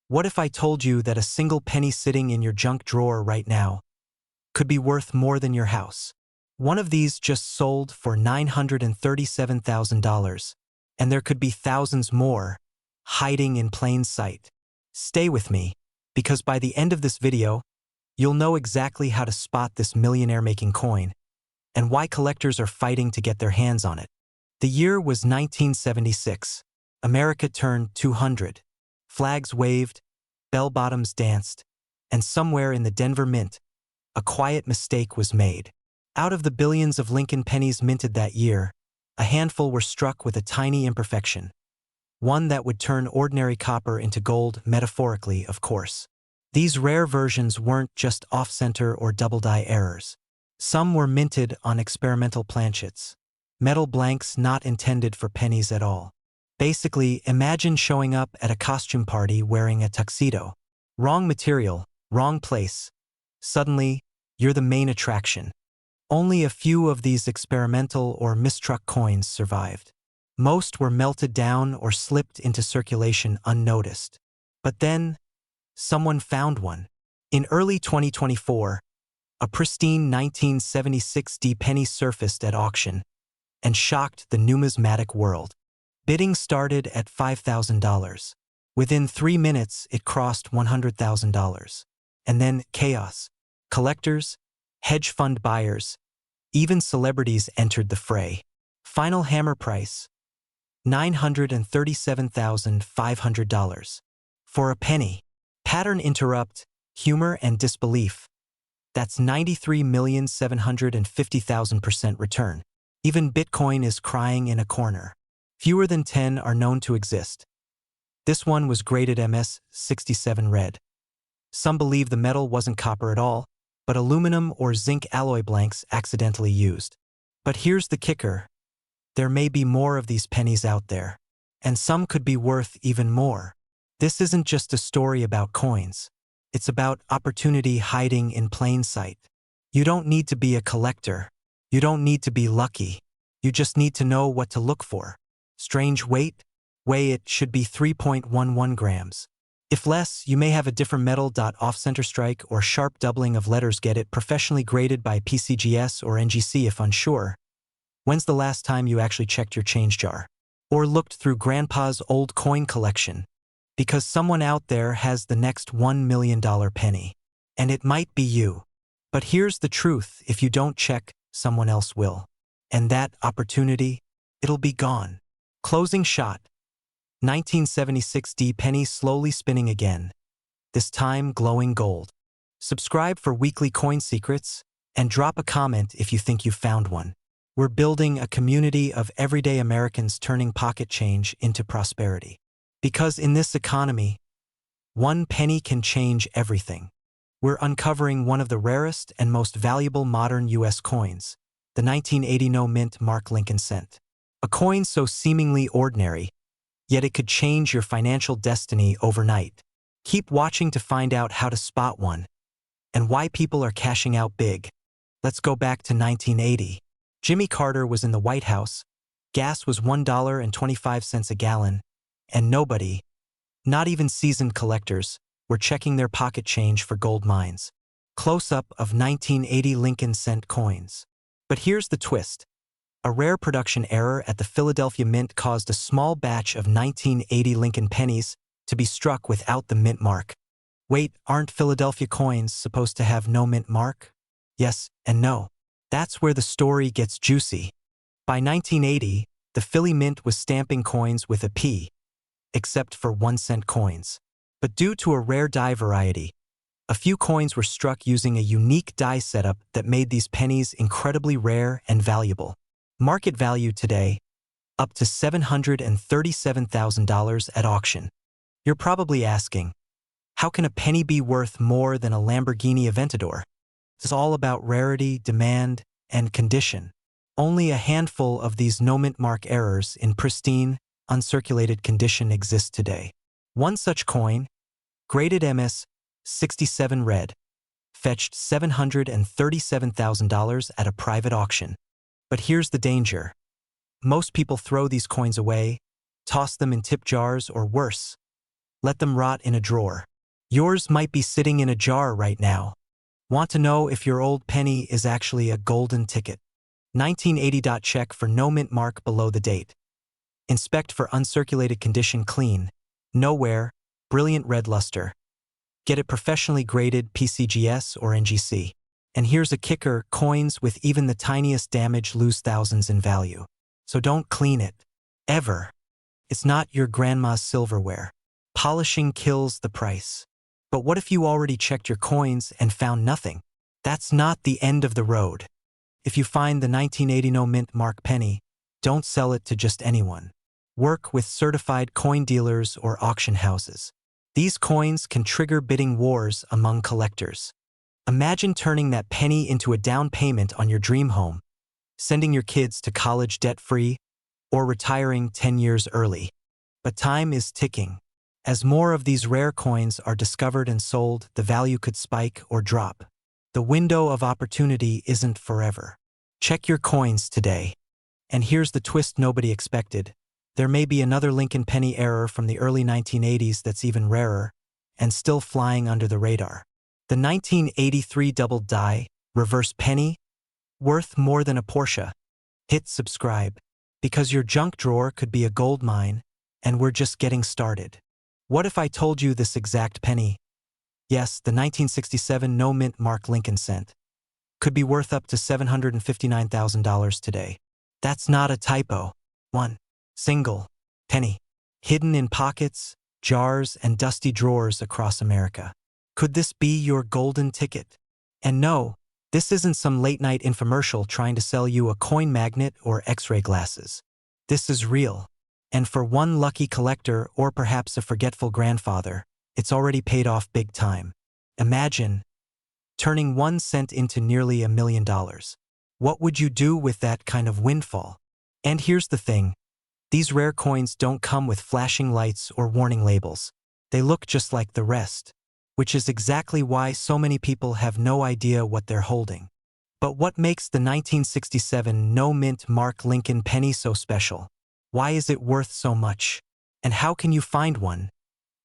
What if I told you that a single penny sitting in your junk drawer right now could be worth more than your house? One of these just sold for $937,000, and there could be thousands more hiding in plain sight. Stay with me, because by the end of this video, you'll know exactly how to spot this millionaire-making coin and why collectors are fighting to get their hands on it. The year was 1976. America turned 200. Flags waved, bell-bottoms danced, and somewhere in the Denver Mint, a quiet mistake was made. Out of the billions of Lincoln pennies minted that year, a handful were struck with a tiny imperfection. One that would turn ordinary copper into gold, metaphorically, of course. These rare versions weren't just off-center or double-die errors. Some were minted on experimental planchets, metal blanks not intended for pennies at all. Basically, imagine showing up at a costume party wearing a tuxedo. Wrong material, wrong place. Suddenly, you're the main attraction. Only a few of these experimental or mistruck coins survived. Most were melted down or slipped into circulation unnoticed. But then, someone found one. In early 2024, a pristine 1976 penny surfaced at auction and shocked the numismatic world. Bidding started at $5,000. Within 3 minutes, it crossed $100,000. And then chaos. Collectors, hedge fund buyers, even celebrities entered the fray. Final hammer price: $937,500. For a penny. Pattern interrupt, humor and disbelief. That's 93,750,000% return. Even Bitcoin is crying in a corner. Fewer than 10 are known to exist. This one was graded MS67 red. Some believe the metal wasn't copper at all, but aluminum or zinc alloy blanks accidentally used. But here's the kicker. There may be more of these pennies out there, and some could be worth even more. This isn't just a story about coins. It's about opportunity hiding in plain sight. You don't need to be a collector. You don't need to be lucky. You just need to know what to look for. Strange weight? Weigh it should be 3.11 grams. If less, you may have a different metal. Off-center strike or sharp doubling of letters. Get it professionally graded by PCGS or NGC if unsure. When's the last time you actually checked your change jar? Or looked through Grandpa's old coin collection? Because someone out there has the next $1 million penny. And it might be you. But here's the truth: if you don't check, someone else will. And that opportunity, it'll be gone. Closing shot. 1976 penny slowly spinning again. This time glowing gold. Subscribe for weekly coin secrets, and drop a comment if you think you found one. We're building a community of everyday Americans turning pocket change into prosperity. Because in this economy, one penny can change everything. We're uncovering one of the rarest and most valuable modern U.S. coins, the 1980 no-mint Mark Lincoln cent. A coin so seemingly ordinary, yet it could change your financial destiny overnight. Keep watching to find out how to spot one and why people are cashing out big. Let's go back to 1980. Jimmy Carter was in the White House. Gas was $1.25 a gallon. And nobody, not even seasoned collectors, were checking their pocket change for gold mines. Close-up of 1980 Lincoln cent coins. But here's the twist. A rare production error at the Philadelphia Mint caused a small batch of 1980 Lincoln pennies to be struck without the mint mark. Wait, aren't Philadelphia coins supposed to have no mint mark? Yes and no. That's where the story gets juicy. By 1980, the Philly Mint was stamping coins with a P, except for 1-cent coins. But due to a rare die variety, a few coins were struck using a unique die setup that made these pennies incredibly rare and valuable. Market value today, up to $737,000 at auction. You're probably asking, how can a penny be worth more than a Lamborghini Aventador? It's all about rarity, demand, and condition. Only a handful of these no-mint mark errors in pristine, uncirculated condition exist today. One such coin, graded MS67 red, fetched $737,000 at a private auction. But here's the danger. Most people throw these coins away, toss them in tip jars, or worse, let them rot in a drawer. Yours might be sitting in a jar right now. Want to know if your old penny is actually a golden ticket? 1980. Check for no mint mark below the date. Inspect for uncirculated condition clean. No wear, brilliant red luster. Get it professionally graded PCGS or NGC. And here's a kicker, coins with even the tiniest damage lose thousands in value. So don't clean it. Ever. It's not your grandma's silverware. Polishing kills the price. But what if you already checked your coins and found nothing? That's not the end of the road. If you find the 1980 no mint mark penny, don't sell it to just anyone. Work with certified coin dealers or auction houses. These coins can trigger bidding wars among collectors. Imagine turning that penny into a down payment on your dream home, sending your kids to college debt-free, or retiring 10 years early. But time is ticking. As more of these rare coins are discovered and sold, the value could spike or drop. The window of opportunity isn't forever. Check your coins today. And here's the twist nobody expected. There may be another Lincoln penny error from the early 1980s that's even rarer and still flying under the radar. The 1983 double die, reverse penny, worth more than a Porsche. Hit subscribe, because your junk drawer could be a gold mine, and we're just getting started. What if I told you this exact penny? Yes, the 1967 no mint mark Lincoln cent could be worth up to $759,000 today. That's not a typo. One single penny, hidden in pockets, jars, and dusty drawers across America. Could this be your golden ticket? And no, this isn't some late-night infomercial trying to sell you a coin magnet or X-ray glasses. This is real. And for one lucky collector or perhaps a forgetful grandfather, it's already paid off big time. Imagine turning 1 cent into nearly $1 million. What would you do with that kind of windfall? And here's the thing. These rare coins don't come with flashing lights or warning labels. They look just like the rest, which is exactly why so many people have no idea what they're holding. But what makes the 1967 no mint mark Lincoln penny so special? Why is it worth so much? And how can you find one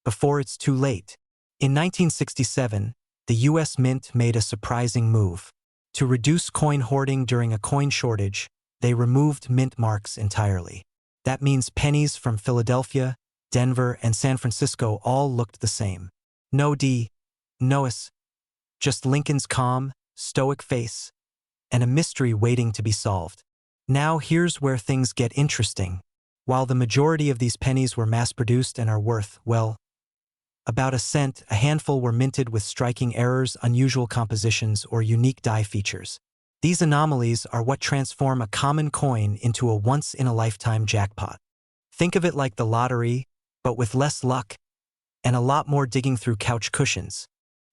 before it's too late? In 1967, the U.S. Mint made a surprising move. To reduce coin hoarding during a coin shortage, they removed mint marks entirely. That means pennies from Philadelphia, Denver, and San Francisco all looked the same. No D, no S, just Lincoln's calm, stoic face, and a mystery waiting to be solved. Now here's where things get interesting. While the majority of these pennies were mass-produced and are worth, well, about a cent, a handful were minted with striking errors, unusual compositions, or unique die features. These anomalies are what transform a common coin into a once-in-a-lifetime jackpot. Think of it like the lottery, but with less luck and a lot more digging through couch cushions.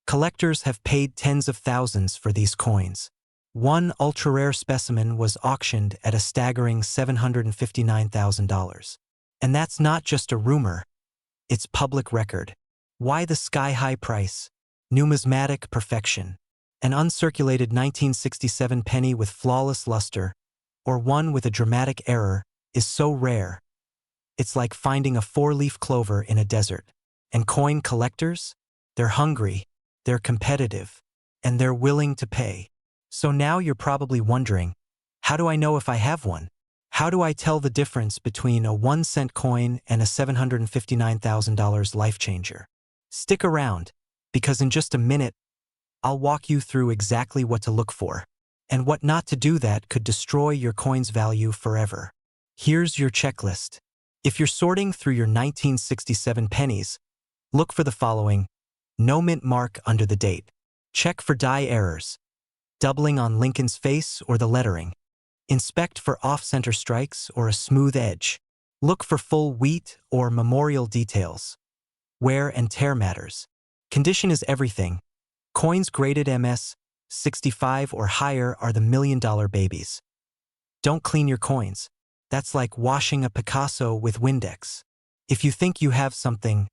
Collectors have paid tens of thousands for these coins. One ultra-rare specimen was auctioned at a staggering $759,000. And that's not just a rumor. It's public record. Why the sky-high price? Numismatic perfection. An uncirculated 1967 penny with flawless luster, or one with a dramatic error, is so rare. It's like finding a 4-leaf clover in a desert. And coin collectors? They're hungry, they're competitive, and they're willing to pay. So now you're probably wondering, how do I know if I have one? How do I tell the difference between a 1-cent coin and a $759,000 life-changer? Stick around, because in just a minute, I'll walk you through exactly what to look for, and what not to do that could destroy your coin's value forever. Here's your checklist. If you're sorting through your 1967 pennies, look for the following: no mint mark under the date. Check for die errors, doubling on Lincoln's face or the lettering. Inspect for off-center strikes or a smooth edge. Look for full wheat or memorial details. Wear and tear matters. Condition is everything. Coins graded MS 65 or higher are the million-dollar babies. Don't clean your coins. That's like washing a Picasso with Windex. If you think you have something,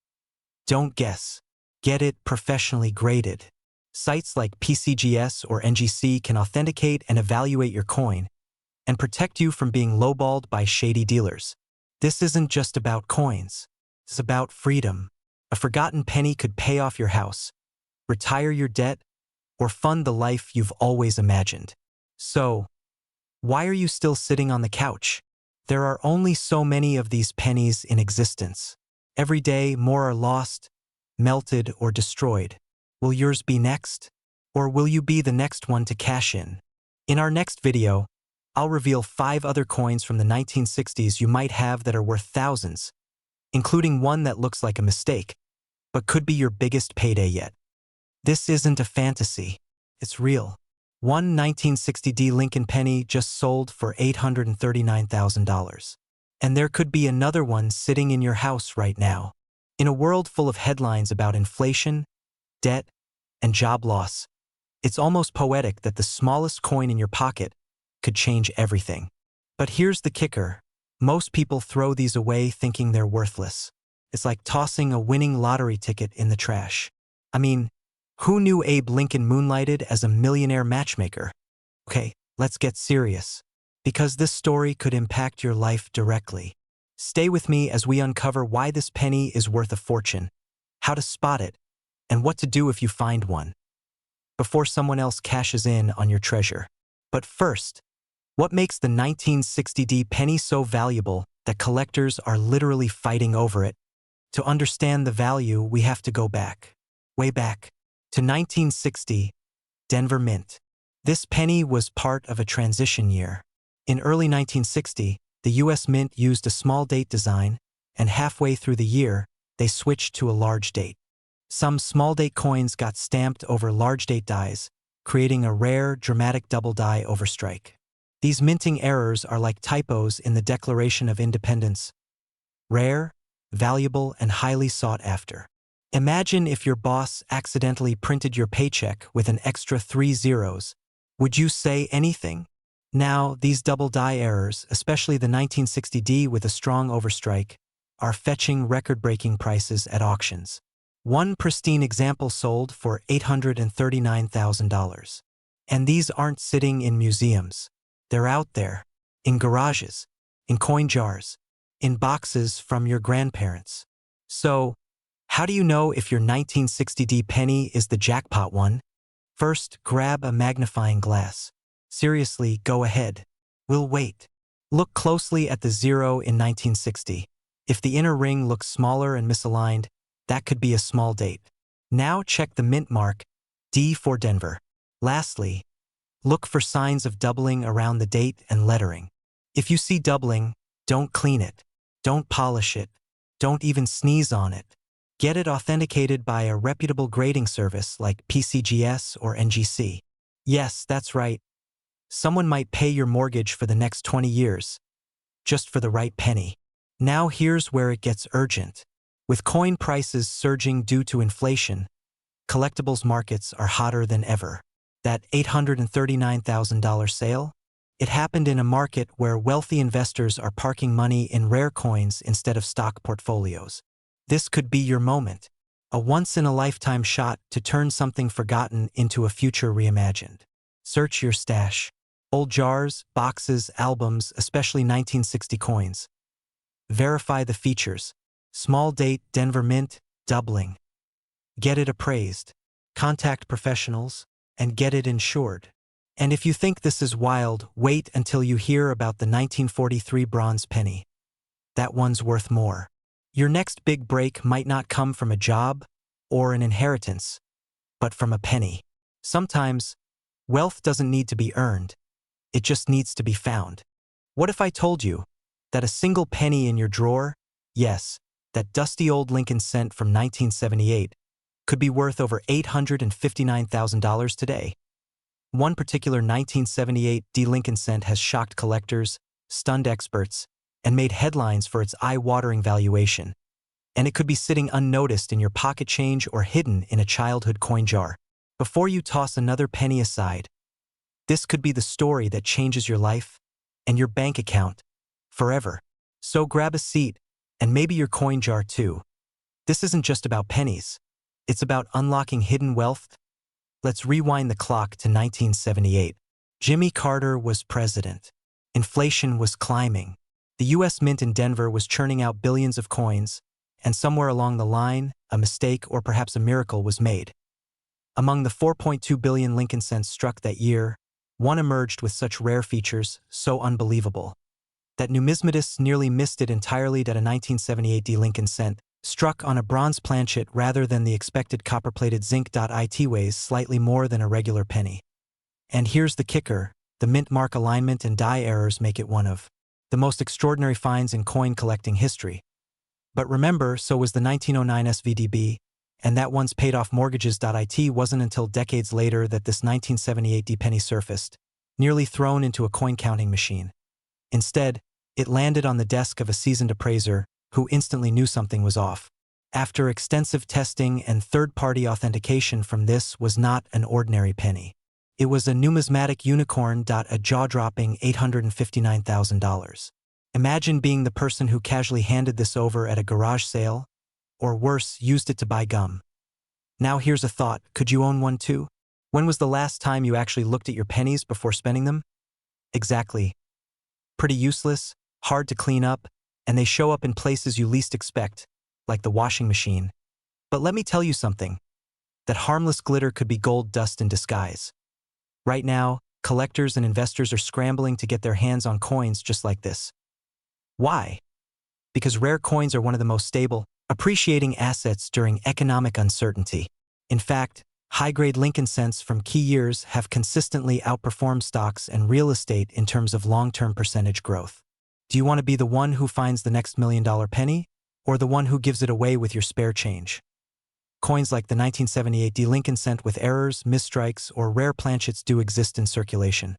don't guess. Get it professionally graded. Sites like PCGS or NGC can authenticate and evaluate your coin and protect you from being lowballed by shady dealers. This isn't just about coins. It's about freedom. A forgotten penny could pay off your house, retire your debt, or fund the life you've always imagined. So, why are you still sitting on the couch? There are only so many of these pennies in existence. Every day, more are lost, melted, or destroyed. Will yours be next? Or will you be the next one to cash in? In our next video, I'll reveal 5 other coins from the 1960s you might have that are worth thousands, including one that looks like a mistake, but could be your biggest payday yet. This isn't a fantasy. It's real. One 1960D Lincoln penny just sold for $839,000. And there could be another one sitting in your house right now. In a world full of headlines about inflation, debt, and job loss, it's almost poetic that the smallest coin in your pocket could change everything. But here's the kicker. Most people throw these away thinking they're worthless. It's like tossing a winning lottery ticket in the trash. I mean, who knew Abe Lincoln moonlighted as a millionaire matchmaker? Okay, let's get serious, because this story could impact your life directly. Stay with me as we uncover why this penny is worth a fortune, how to spot it, and what to do if you find one, before someone else cashes in on your treasure. But first, what makes the 1960D penny so valuable that collectors are literally fighting over it? To understand the value, we have to go back, way back, to 1960, Denver Mint. This penny was part of a transition year. In early 1960, the U.S. Mint used a small date design, and halfway through the year, they switched to a large date. Some small date coins got stamped over large date dies, creating a rare, dramatic double die overstrike. These minting errors are like typos in the Declaration of Independence. Rare, valuable, and highly sought after. Imagine if your boss accidentally printed your paycheck with an extra 3 zeros. Would you say anything? Now, these double die errors, especially the 1960D with a strong overstrike, are fetching record-breaking prices at auctions. One pristine example sold for $839,000. And these aren't sitting in museums. They're out there, in garages, in coin jars, in boxes from your grandparents. So, how do you know if your 1960D penny is the jackpot one? First, grab a magnifying glass. Seriously, go ahead. We'll wait. Look closely at the zero in 1960. If the inner ring looks smaller and misaligned, that could be a small date. Now check the mint mark, D for Denver. Lastly, look for signs of doubling around the date and lettering. If you see doubling, don't clean it. Don't polish it. Don't even sneeze on it. Get it authenticated by a reputable grading service like PCGS or NGC. Yes, that's right. Someone might pay your mortgage for the next 20 years, just for the right penny. Now here's where it gets urgent. With coin prices surging due to inflation, collectibles markets are hotter than ever. That $839,000 sale? It happened in a market where wealthy investors are parking money in rare coins instead of stock portfolios. This could be your moment, a once-in-a-lifetime shot to turn something forgotten into a future reimagined. Search your stash. Old jars, boxes, albums, especially 1960 coins. Verify the features. Small date, Denver Mint, doubling. Get it appraised. Contact professionals, and get it insured. And if you think this is wild, wait until you hear about the 1943 bronze penny. That one's worth more. Your next big break might not come from a job or an inheritance, but from a penny. Sometimes, wealth doesn't need to be earned. It just needs to be found. What if I told you that a single penny in your drawer, yes, that dusty old Lincoln cent from 1978, could be worth over $859,000 today? One particular 1978 D Lincoln cent has shocked collectors, stunned experts, and made headlines for its eye-watering valuation. And it could be sitting unnoticed in your pocket change or hidden in a childhood coin jar. Before you toss another penny aside, this could be the story that changes your life and your bank account forever. So grab a seat, and maybe your coin jar too. This isn't just about pennies. It's about unlocking hidden wealth. Let's rewind the clock to 1978. Jimmy Carter was president. Inflation was climbing. The U.S. Mint in Denver was churning out billions of coins, and somewhere along the line, a mistake or perhaps a miracle was made. Among the 4.2 billion Lincoln cents struck that year, one emerged with such rare features, so unbelievable, that numismatists nearly missed it entirely. That a 1978 D Lincoln cent, struck on a bronze planchet rather than the expected copper-plated zinc. It weighs slightly more than a regular penny. And here's the kicker, the mint mark alignment and die errors make it one of the most extraordinary finds in coin collecting history. But remember, so was the 1909 SVDB, and that once paid off mortgages. It wasn't until decades later that this 1978 D penny surfaced, nearly thrown into a coin-counting machine. Instead, it landed on the desk of a seasoned appraiser who instantly knew something was off. After extensive testing and third-party authentication from this was not an ordinary penny. It was a numismatic unicorn. A jaw-dropping $859,000. Imagine being the person who casually handed this over at a garage sale, or worse, used it to buy gum. Now here's a thought, could you own one too? When was the last time you actually looked at your pennies before spending them? Exactly. Pretty useless, hard to clean up, and they show up in places you least expect, like the washing machine. But let me tell you something. That harmless glitter could be gold dust in disguise. Right now, collectors and investors are scrambling to get their hands on coins just like this. Why? Because rare coins are one of the most stable, appreciating assets during economic uncertainty. In fact, high-grade Lincoln cents from key years have consistently outperformed stocks and real estate in terms of long-term percentage growth. Do you want to be the one who finds the next $1 million penny, or the one who gives it away with your spare change? Coins like the 1978 D Lincoln cent with errors, misstrikes, or rare planchets do exist in circulation.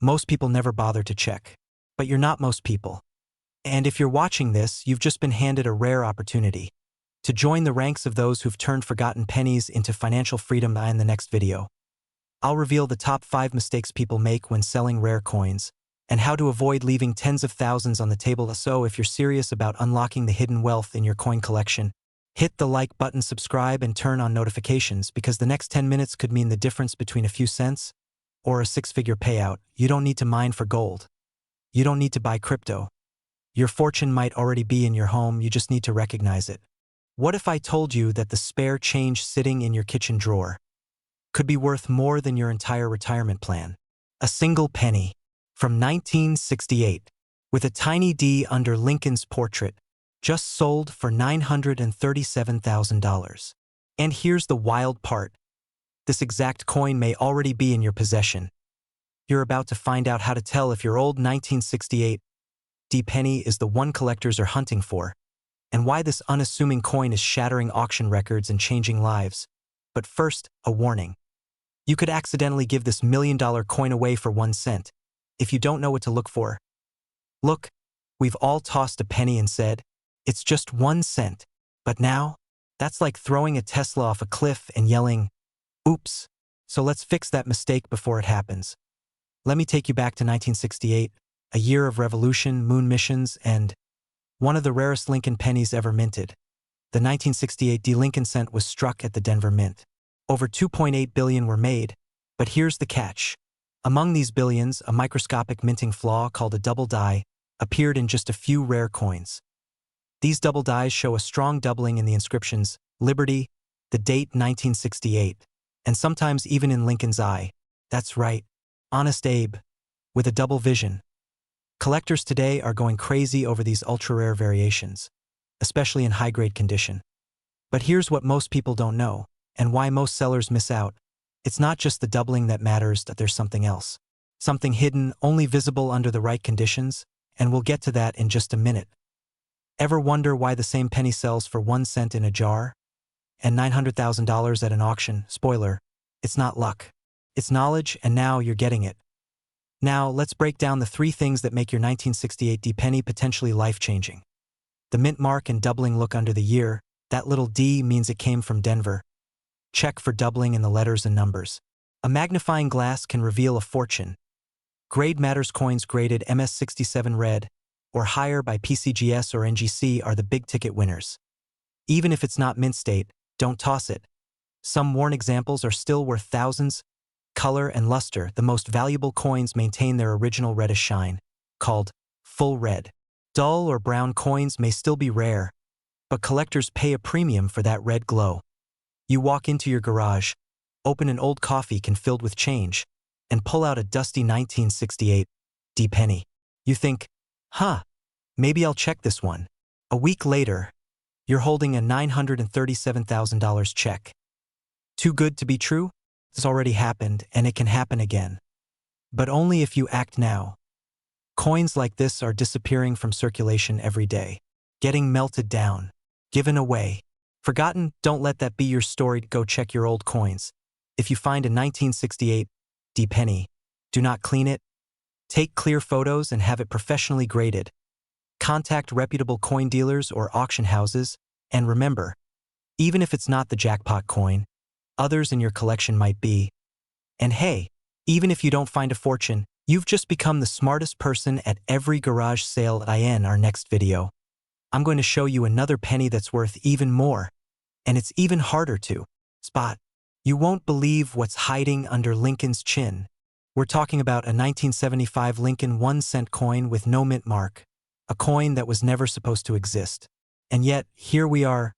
Most people never bother to check. But you're not most people. And if you're watching this, you've just been handed a rare opportunity to join the ranks of those who've turned forgotten pennies into financial freedom. In the next video, I'll reveal the top 5 mistakes people make when selling rare coins, and how to avoid leaving tens of thousands on the table. So if you're serious about unlocking the hidden wealth in your coin collection, hit the like button, subscribe, and turn on notifications, because the next 10 minutes could mean the difference between a few cents or a 6-figure payout. You don't need to mine for gold. You don't need to buy crypto. Your fortune might already be in your home, you just need to recognize it. What if I told you that the spare change sitting in your kitchen drawer could be worth more than your entire retirement plan? A single penny from 1968, with a tiny D under Lincoln's portrait, just sold for $937,000. And here's the wild part. This exact coin may already be in your possession. You're about to find out how to tell if your old 1968 D penny is the one collectors are hunting for, and why this unassuming coin is shattering auction records and changing lives. But first, a warning. You could accidentally give this $1 million coin away for 1 cent if you don't know what to look for. Look, we've all tossed a penny and said, it's just 1 cent. But now, that's like throwing a Tesla off a cliff and yelling, oops. So let's fix that mistake before it happens. Let me take you back to 1968, a year of revolution, moon missions, and one of the rarest Lincoln pennies ever minted. The 1968 D Lincoln cent was struck at the Denver Mint. Over 2.8 billion were made, but here's the catch. Among these billions, a microscopic minting flaw called a double die appeared in just a few rare coins. These double dies show a strong doubling in the inscriptions, Liberty, the date 1968, and sometimes even in Lincoln's eye. That's right, Honest Abe, with a double vision. Collectors today are going crazy over these ultra-rare variations, especially in high-grade condition. But here's what most people don't know, and why most sellers miss out. It's not just the doubling that matters, that there's something else. Something hidden, only visible under the right conditions, and we'll get to that in just a minute. Ever wonder why the same penny sells for 1 cent in a jar and $900,000 at an auction? Spoiler, it's not luck. It's knowledge, and now you're getting it. Now, let's break down the 3 things that make your 1968 D penny potentially life-changing. The mint mark and doubling look under the year. That little D means it came from Denver. Check for doubling in the letters and numbers. A magnifying glass can reveal a fortune. Grade matters. Coins graded MS67 red or higher by PCGS or NGC are the big-ticket winners. Even if it's not mint state, don't toss it. Some worn examples are still worth thousands. Color and luster, the most valuable coins maintain their original reddish shine, called full red. Dull or brown coins may still be rare, but collectors pay a premium for that red glow. You walk into your garage, open an old coffee can filled with change, and pull out a dusty 1968 penny. You think, maybe I'll check this one. A week later, you're holding a $937,000 check. Too good to be true? This already happened, and it can happen again. But only if you act now. Coins like this are disappearing from circulation every day, getting melted down, given away, forgotten. Don't let that be your story. Go check your old coins. If you find a 1968 penny, do not clean it. Take clear photos and have it professionally graded. Contact reputable coin dealers or auction houses, and remember, even if it's not the jackpot coin, others in your collection might be. And hey, even if you don't find a fortune, you've just become the smartest person at every garage sale. In our next video, I'm going to show you another penny that's worth even more, and it's even harder to spot. You won't believe what's hiding under Lincoln's chin. We're talking about a 1975 Lincoln 1-cent coin with no mint mark, a coin that was never supposed to exist. And yet, here we are.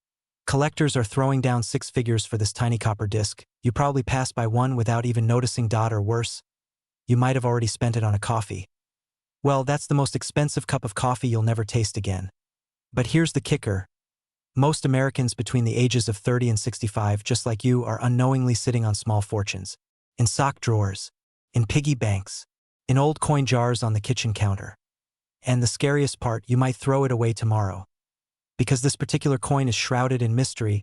Collectors are throwing down six figures for this tiny copper disc. You probably passed by one without even noticing. Or worse, you might have already spent it on a coffee. Well, that's the most expensive cup of coffee you'll never taste again. But here's the kicker. Most Americans between the ages of 30 and 65, just like you, are unknowingly sitting on small fortunes. In sock drawers, in piggy banks, in old coin jars on the kitchen counter. And the scariest part, you might throw it away tomorrow. Because this particular coin is shrouded in mystery,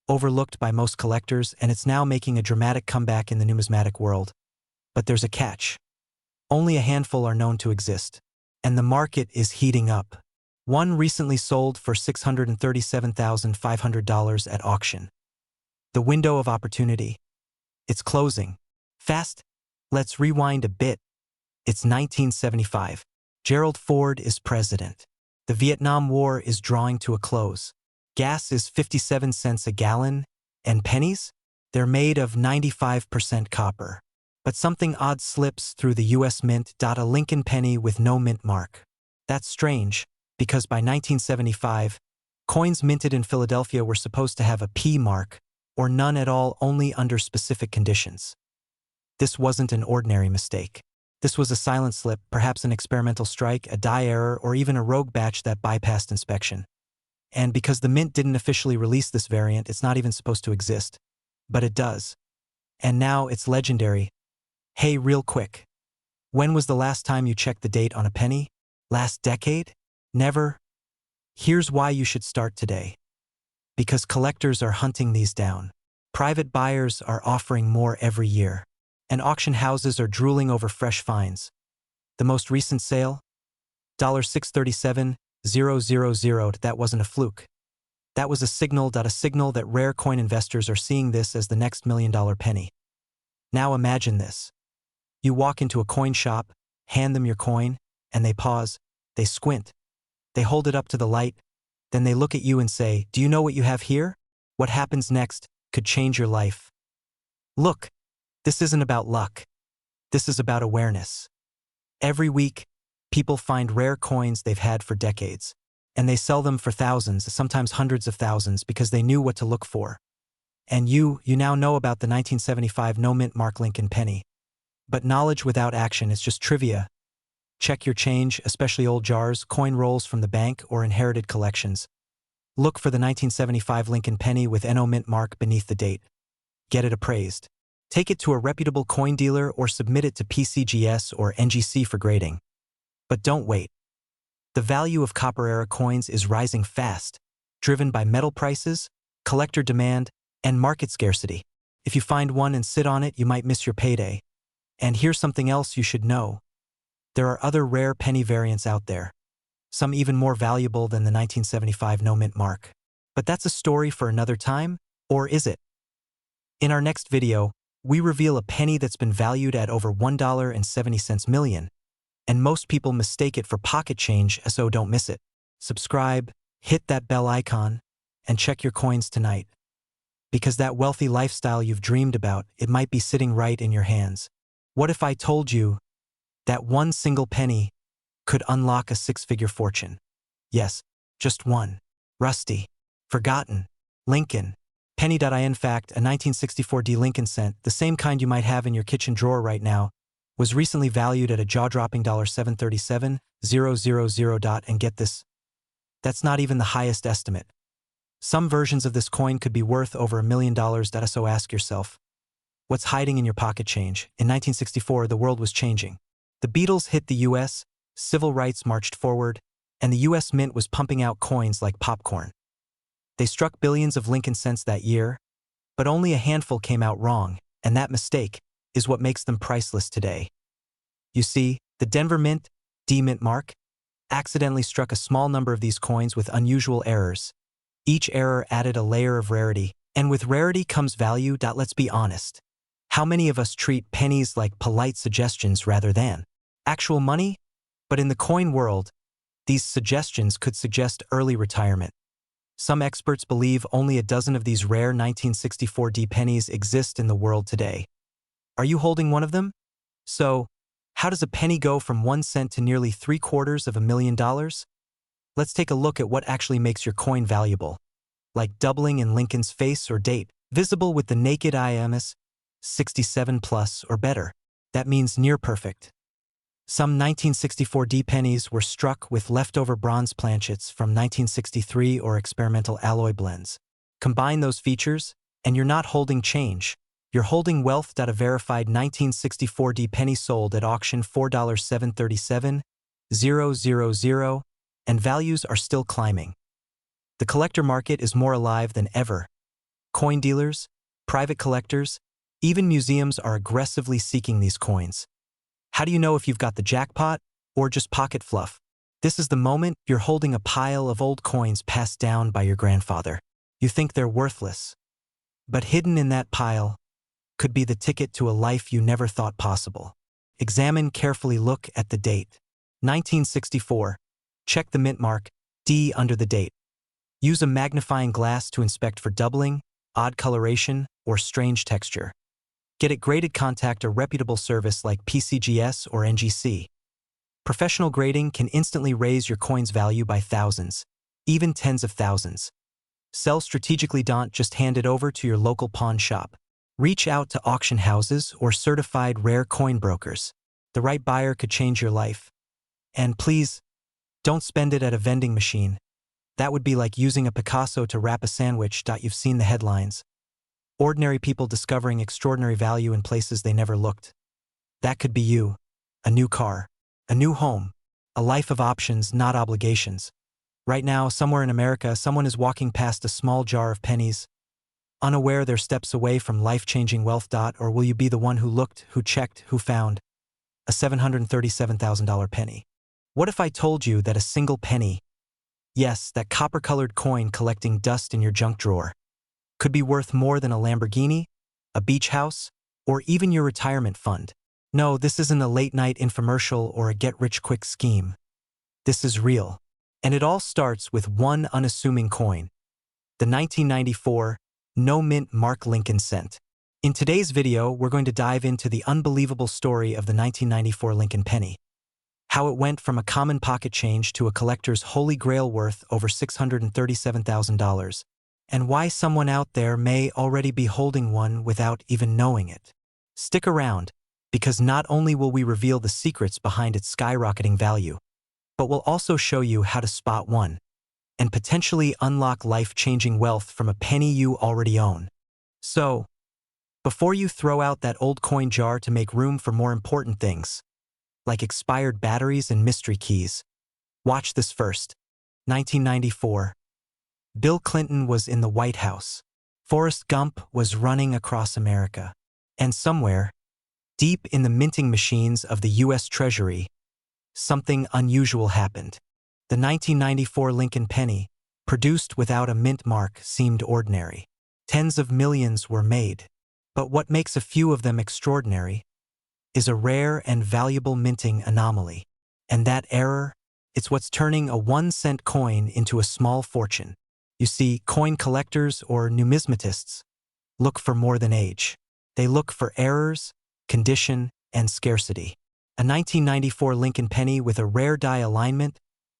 overlooked by most collectors, and it's now making a dramatic comeback in the numismatic world. But there's a catch. Only a handful are known to exist. And the market is heating up. One recently sold for $637,500 at auction. The window of opportunity. It's closing. Fast. Let's rewind a bit. It's 1975. Gerald Ford is president. The Vietnam War is drawing to a close. Gas is 57 cents a gallon, and pennies? They're made of 95% copper. But something odd slips through the U.S. Mint. A Lincoln penny with no mint mark. That's strange, because by 1975, coins minted in Philadelphia were supposed to have a P mark, or none at all, only under specific conditions. This wasn't an ordinary mistake. This was a silent slip, perhaps an experimental strike, a die error, or even a rogue batch that bypassed inspection. And because the mint didn't officially release this variant, it's not even supposed to exist. But it does. And now it's legendary. Hey, real quick. When was the last time you checked the date on a penny? Last decade? Never? Here's why you should start today. Because collectors are hunting these down. Private buyers are offering more every year. And auction houses are drooling over fresh finds. The most recent sale? $637,000. That wasn't a fluke. That was a signal that rare coin investors are seeing this as the next $1 million penny. Now imagine this. You walk into a coin shop, hand them your coin, and they pause, they squint. They hold it up to the light, then they look at you and say, "Do you know what you have here? What happens next could change your life." Look. This isn't about luck. This is about awareness. Every week, people find rare coins they've had for decades, and they sell them for thousands, sometimes hundreds of thousands, because they knew what to look for. And you now know about the 1975 no mint mark Lincoln penny. But knowledge without action is just trivia. Check your change, especially old jars, coin rolls from the bank, or inherited collections. Look for the 1975 Lincoln penny with NO mint mark beneath the date. Get it appraised. Take it to a reputable coin dealer or submit it to PCGS or NGC for grading. But don't wait. The value of copper-era coins is rising fast, driven by metal prices, collector demand, and market scarcity. If you find one and sit on it, you might miss your payday. And here's something else you should know. There are other rare penny variants out there, some even more valuable than the 1975 no mint mark. But that's a story for another time, or is it? In our next video, we reveal a penny that's been valued at over $1.70 million, and most people mistake it for pocket change, so don't miss it. Subscribe, hit that bell icon, and check your coins tonight. Because that wealthy lifestyle you've dreamed about, it might be sitting right in your hands. What if I told you that one single penny could unlock a six-figure fortune? Yes, just one. Rusty. Forgotten. Lincoln. Penny.in fact, a 1964 D Lincoln cent, the same kind you might have in your kitchen drawer right now, was recently valued at a jaw-dropping $737,000. And get this, that's not even the highest estimate. Some versions of this coin could be worth over $1 million. So ask yourself, what's hiding in your pocket change? In 1964, the world was changing. The Beatles hit the US, civil rights marched forward, and the US Mint was pumping out coins like popcorn. They struck billions of Lincoln cents that year, but only a handful came out wrong, and that mistake is what makes them priceless today. You see, the Denver Mint, D-Mint mark, accidentally struck a small number of these coins with unusual errors. Each error added a layer of rarity, and with rarity comes value. Let's be honest. How many of us treat pennies like polite suggestions rather than actual money? But in the coin world, these suggestions could suggest early retirement. Some experts believe only a dozen of these rare 1964 D pennies exist in the world today. Are you holding one of them? So, how does a penny go from 1 cent to nearly $750,000? Let's take a look at what actually makes your coin valuable. Like doubling in Lincoln's face or date, visible with the naked eye, MS 67 plus or better. That means near perfect. Some 1964 D pennies were struck with leftover bronze planchets from 1963 or experimental alloy blends. Combine those features, and you're not holding change. You're holding wealth. A verified 1964 D penny sold at auction $4.737,000, and values are still climbing. The collector market is more alive than ever. Coin dealers, private collectors, even museums are aggressively seeking these coins. How do you know if you've got the jackpot or just pocket fluff? This is the moment you're holding a pile of old coins passed down by your grandfather. You think they're worthless, but hidden in that pile could be the ticket to a life you never thought possible. Examine carefully. Look at the date. 1964. Check the mint mark, D, under the date. Use a magnifying glass to inspect for doubling, odd coloration, or strange texture. Get it graded. Contact a reputable service like PCGS or NGC. Professional grading can instantly raise your coin's value by thousands, even tens of thousands. Sell strategically. Don't just hand it over to your local pawn shop. Reach out to auction houses or certified rare coin brokers. The right buyer could change your life. And please, don't spend it at a vending machine. That would be like using a Picasso to wrap a sandwich. You've seen the headlines. Ordinary people discovering extraordinary value in places they never looked. That could be you. A new car, a new home, a life of options, not obligations. Right now, somewhere in America, someone is walking past a small jar of pennies, unaware they're steps away from life-changing wealth. Or will you be the one who looked, who checked, who found a $737,000 penny? What if I told you that a single penny, yes, that copper-colored coin collecting dust in your junk drawer, could be worth more than a Lamborghini, a beach house, or even your retirement fund? No, this isn't a late-night infomercial or a get-rich-quick scheme. This is real. And it all starts with one unassuming coin, the 1994 no-mint mark Lincoln cent. In today's video, we're going to dive into the unbelievable story of the 1994 Lincoln penny. How it went from a common pocket change to a collector's holy grail worth over $637,000. And why someone out there may already be holding one without even knowing it. Stick around, because not only will we reveal the secrets behind its skyrocketing value, but we'll also show you how to spot one and potentially unlock life-changing wealth from a penny you already own. So, before you throw out that old coin jar to make room for more important things, like expired batteries and mystery keys, watch this first. 1994. Bill Clinton was in the White House. Forrest Gump was running across America. And somewhere, deep in the minting machines of the U.S. Treasury, something unusual happened. The 1994 Lincoln penny, produced without a mint mark, seemed ordinary. Tens of millions were made. But what makes a few of them extraordinary is a rare and valuable minting anomaly. And that error, it's what's turning a 1-cent coin into a small fortune. You see, coin collectors or numismatists look for more than age. They look for errors, condition, and scarcity. A 1994 Lincoln penny with a rare die alignment,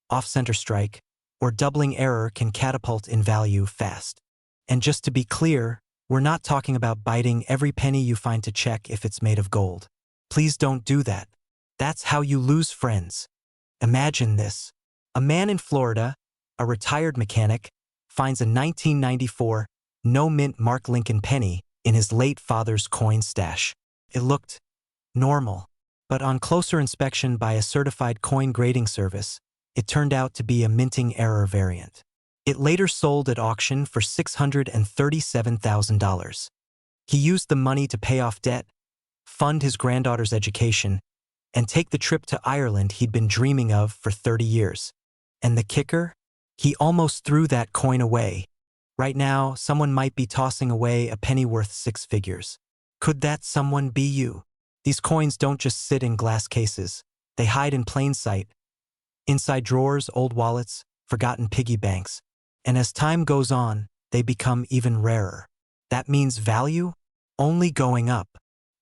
off-center strike, or doubling error can catapult in value fast. And just to be clear, we're not talking about biting every penny you find to check if it's made of gold. Please don't do that. That's how you lose friends. Imagine this. A man in Florida, a retired mechanic, finds a 1994 no-mint Mark Lincoln penny in his late father's coin stash. It looked normal, but on closer inspection by a certified coin grading service, it turned out to be a minting error variant. It later sold at auction for $637,000. He used the money to pay off debt, fund his granddaughter's education, and take the trip to Ireland he'd been dreaming of for 30 years. And the kicker? He almost threw that coin away. Right now, someone might be tossing away a penny worth 6 figures. Could that someone be you? These coins don't just sit in glass cases. They hide in plain sight, inside drawers, old wallets, forgotten piggy banks. And as time goes on, they become even rarer. That means value only going up.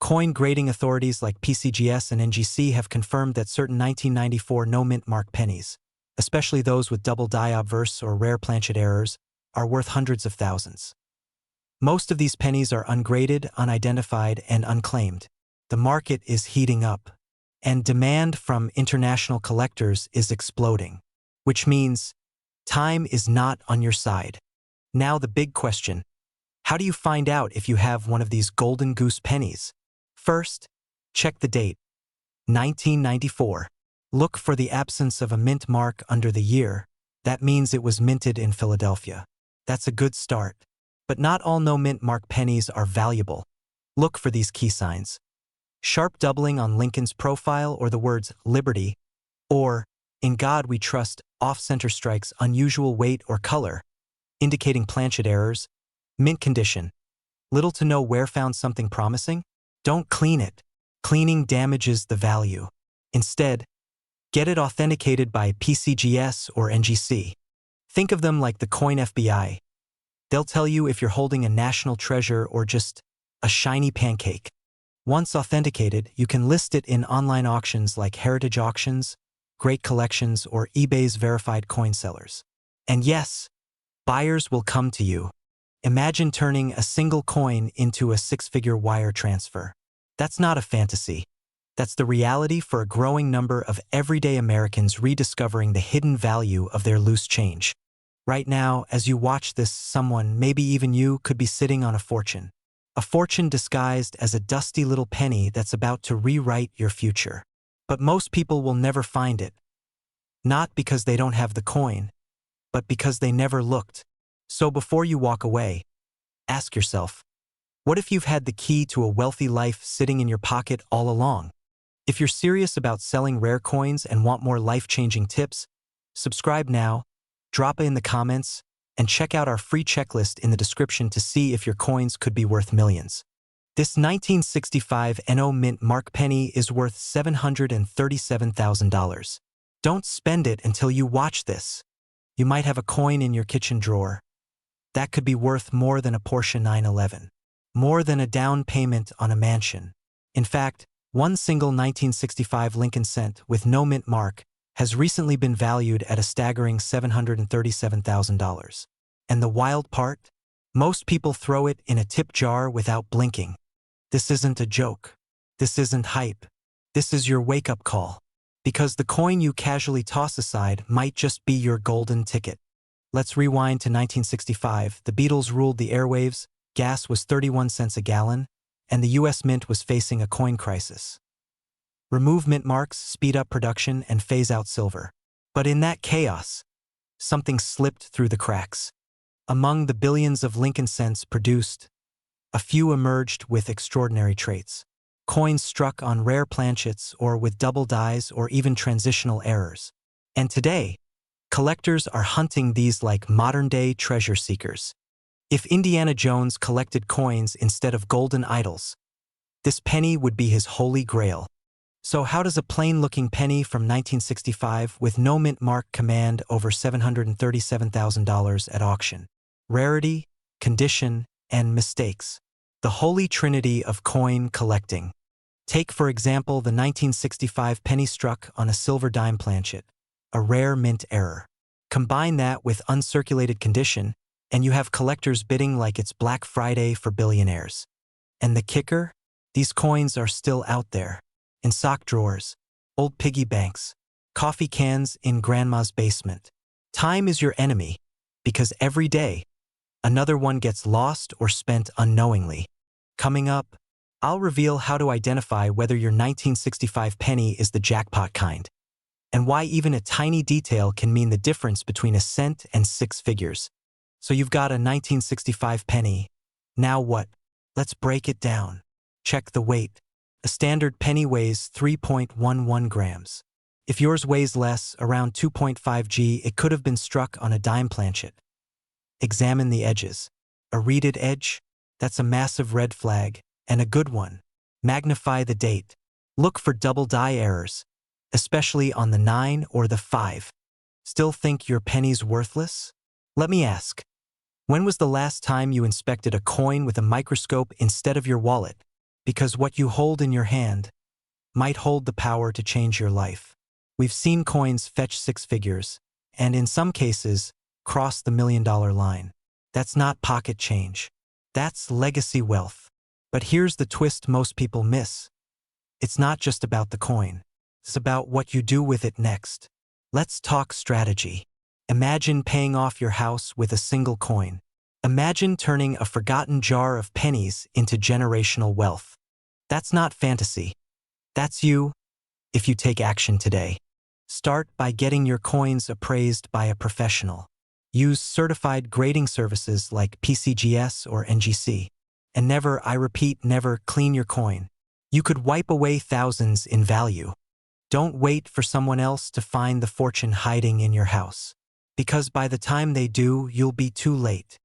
Coin grading authorities like PCGS and NGC have confirmed that certain 1994 no-mint mark pennies, especially those with double die obverse or rare planchet errors, are worth hundreds of thousands. Most of these pennies are ungraded, unidentified, and unclaimed. The market is heating up, and demand from international collectors is exploding, which means time is not on your side. Now the big question: how do you find out if you have one of these golden goose pennies? First, check the date, 1994. Look for the absence of a mint mark under the year. That means it was minted in Philadelphia. That's a good start. But not all no-mint mark pennies are valuable. Look for these key signs: sharp doubling on Lincoln's profile or the words Liberty, or In God We Trust off-center strikes, unusual weight or color, indicating planchet errors, mint condition. Little to no wear. Found something promising? Don't clean it. Cleaning damages the value. Instead, get it authenticated by PCGS or NGC. Think of them like the coin FBI. They'll tell you if you're holding a national treasure or just a shiny pancake. Once authenticated, you can list it in online auctions like Heritage Auctions, Great Collections, or eBay's verified coin sellers. And yes, buyers will come to you. Imagine turning a single coin into a 6-figure wire transfer. That's not a fantasy. That's the reality for a growing number of everyday Americans rediscovering the hidden value of their loose change. Right now, as you watch this, someone, maybe even you, could be sitting on a fortune. A fortune disguised as a dusty little penny that's about to rewrite your future. But most people will never find it. Not because they don't have the coin, but because they never looked. So before you walk away, ask yourself, what if you've had the key to a wealthy life sitting in your pocket all along? If you're serious about selling rare coins and want more life-changing tips, subscribe now, drop it in the comments, and check out our free checklist in the description to see if your coins could be worth millions. This 1965 NO Mint Mark penny is worth $737,000. Don't spend it until you watch this. You might have a coin in your kitchen drawer. That could be worth more than a Porsche 911. More than a down payment on a mansion. In fact, one single 1965 Lincoln cent with no mint mark has recently been valued at a staggering $737,000. And the wild part? Most people throw it in a tip jar without blinking. This isn't a joke. This isn't hype. This is your wake-up call. Because the coin you casually toss aside might just be your golden ticket. Let's rewind to 1965. The Beatles ruled the airwaves, gas was 31 cents a gallon, and the US Mint was facing a coin crisis. Remove mint marks, speed up production, and phase out silver. But in that chaos, something slipped through the cracks. Among the billions of Lincoln cents produced, a few emerged with extraordinary traits. Coins struck on rare planchets or with double dies or even transitional errors. And today, collectors are hunting these like modern-day treasure seekers. If Indiana Jones collected coins instead of golden idols, this penny would be his holy grail. So how does a plain-looking penny from 1965 with no mint mark command over $737,000 at auction? Rarity, condition, and mistakes. The holy trinity of coin collecting. Take, for example, the 1965 penny struck on a silver dime planchet, a rare mint error. Combine that with uncirculated condition, and you have collectors bidding like it's Black Friday for billionaires. And the kicker? These coins are still out there. In sock drawers, old piggy banks, coffee cans in grandma's basement. Time is your enemy, because every day, another one gets lost or spent unknowingly. Coming up, I'll reveal how to identify whether your 1965 penny is the jackpot kind, and why even a tiny detail can mean the difference between a cent and six figures. So you've got a 1965 penny. Now what? Let's break it down. Check the weight. A standard penny weighs 3.11 grams. If yours weighs less, around 2.5 g, it could have been struck on a dime planchet. Examine the edges. A reeded edge? That's a massive red flag, and a good one. Magnify the date. Look for double die errors, especially on the 9 or the 5. Still think your penny's worthless? Let me ask, when was the last time you inspected a coin with a microscope instead of your wallet? Because what you hold in your hand might hold the power to change your life. We've seen coins fetch six figures, and in some cases, cross the $1 million line. That's not pocket change. That's legacy wealth. But here's the twist most people miss. It's not just about the coin. It's about what you do with it next. Let's talk strategy. Imagine paying off your house with a single coin. Imagine turning a forgotten jar of pennies into generational wealth. That's not fantasy. That's you, if you take action today. Start by getting your coins appraised by a professional. Use certified grading services like PCGS or NGC. And never, I repeat, never clean your coin. You could wipe away thousands in value. Don't wait for someone else to find the fortune hiding in your house. Because by the time they do, you'll be too late.